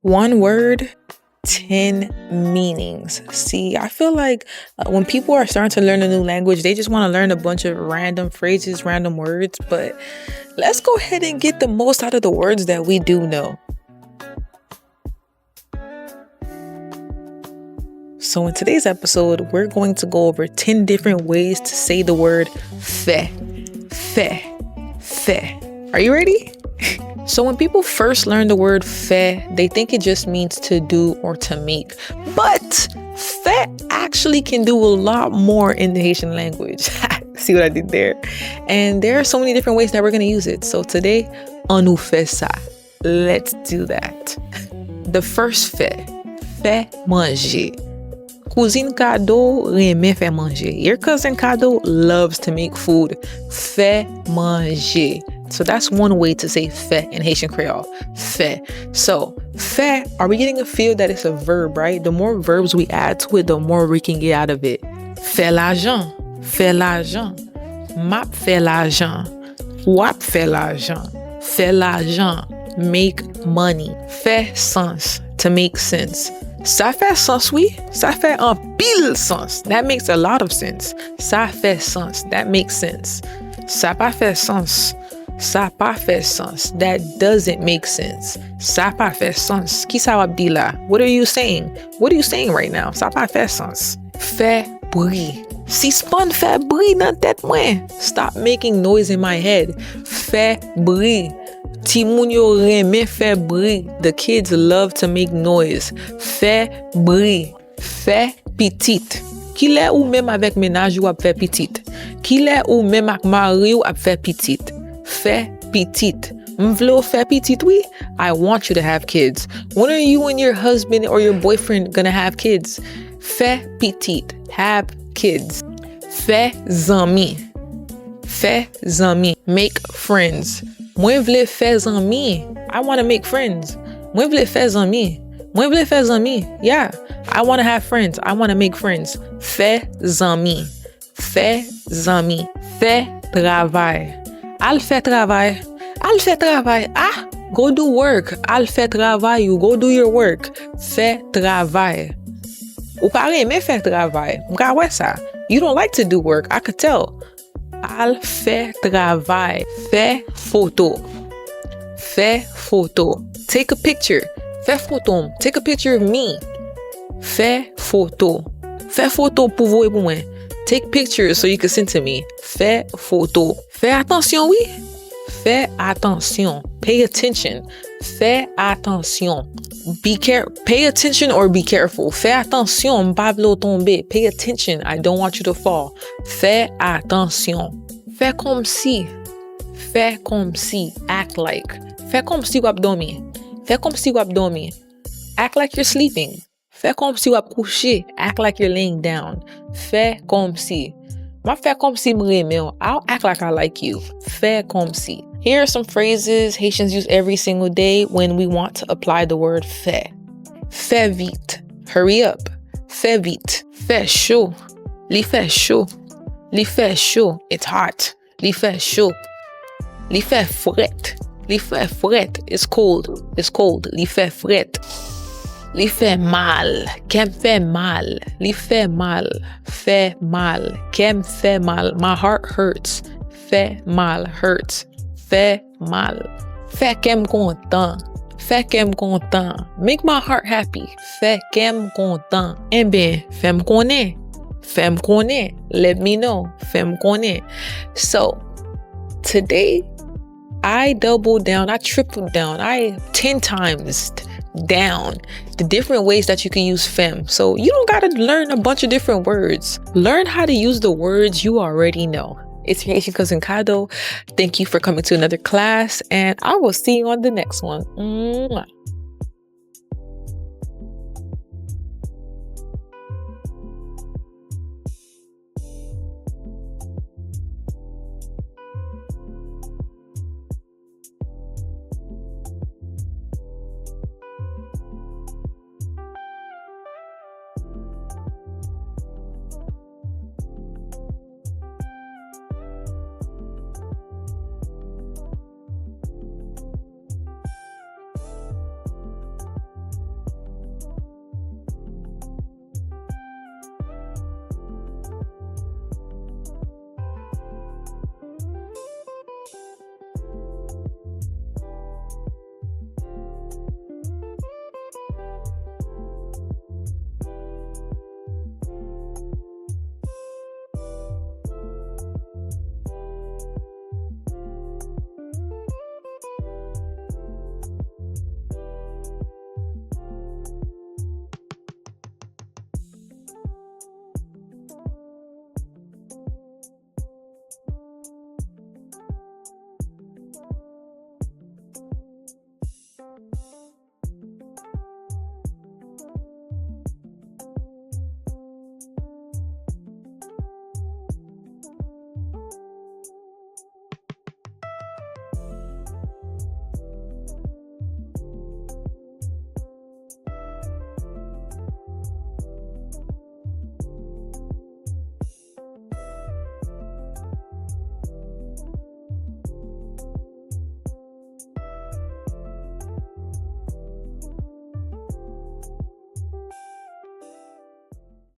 One word, 10 meanings. See, I feel like when people are starting to learn a new language, they just want to learn a bunch of random phrases, random words. But let's go ahead and get the most out of the words that we do know. So in today's episode, we're going to go over 10 different ways to say the word fait. Fait. Fait. Are you ready? So when people first learn the word fait, they think it just means to do or to make. But fait actually can do a lot more in the Haitian language. See what I did there? And there are so many different ways that we're going to use it. So today, on nous fait ça. Let's do that. The first fait manger. Cousine Kadoh reme fait manger. Your cousin Kadoh loves to make food. Fait manger. So that's one way to say fait in Haitian Creole. Fait. So fait, are we getting a feel that it's a verb, right? The more verbs we add to it, the more we can get out of it. Fait l'argent. Fait l'argent. Map fait l'argent. Wap fait l'argent. Fait l'argent. Make money. Fait sens. To make sense. Ça fait sens, oui. Ça fait un pile sens. That makes a lot of sense. Ça fait sens. That makes sense. Ça pas fait sens. Ça pas fait sens. That doesn't make sense. Ça pas fait sens. Qui ça va dire là? What are you saying? What are you saying right now? Ça pas fait sens. Fait bruit. Si spon fait bruit dans tête moi. Stop making noise in my head. Fait bruit. Ti moun yo reme fait bruit. The kids love to make noise. Fait bruit. Fait petite. Qui lè ou même avec ménage ou ap fait petite. Qui lè ou même avec mari ou ap fait petite. Fait petite. M'vle ou fait petite, oui? I want you to have kids. When are you and your husband or your boyfriend gonna have kids? Fait petite. Have kids. Fait zami. Fait zami. Make friends. Mwen vle fait zami. I want to make friends. Mwen vle fait zami. Mwen vle fait zami. Yeah. I want to have friends. I want to make friends. Fait zami. Fait zami. Fait travail. Al fait travail. Al fait travail. Ah, go do work. Al fait travail. You go do your work. Fait travail. Ou pare mais fait travail. Mga wè sa. You don't like to do work. I could tell. Al fait travail. Fait photo. Fait photo. Take a picture. Fait photo. Take a picture of me. Fait photo. Fait photo pour vous et pour moi. Take pictures so you can send to me. Fait photo. Fais attention, oui. Fais attention. Pay attention. Fais attention. Be careful. Pay attention or be careful. Fais attention. M'pa vle tomber. Pay attention. I don't want you to fall. Fais attention. Fais comme si. Fais comme si. Act like. Fais comme si wap dormi. Fais comme si wap dormi. Act like you're sleeping. Fais comme si wap couché. Act like you're laying down. Fais comme si. Ma fais comme si m'reme. I'll act like I like you. Fais comme si. Here are some phrases Haitians use every single day when we want to apply the word fait. Fait vite. Hurry up. Fait vite. Fait chaud. Li fait chaud. Li fait chaud. It's hot. Li fait chaud. Li fait fret. Li fait fret. It's cold. It's cold. Li fait fret. Li fait mal. Kem fait mal. Li fait mal. Fait mal. Kem fait mal. My heart hurts. Fait mal. Hurts. Fait mal. Fait kem content. Fait kem content. Make my heart happy. Fait kem content. Eh bien, fais me konnen. Fais me konnen. Let me know. Fais me konnen. So, today, I doubled down. I tripled down. I 10 times down the different ways that you can use fem. So you don't got to learn a bunch of different words. Learn how to use the words you already know. It's your Haitian cousin Kadoh. Thank you for coming to another class, and I will see you on the next one. Mwah.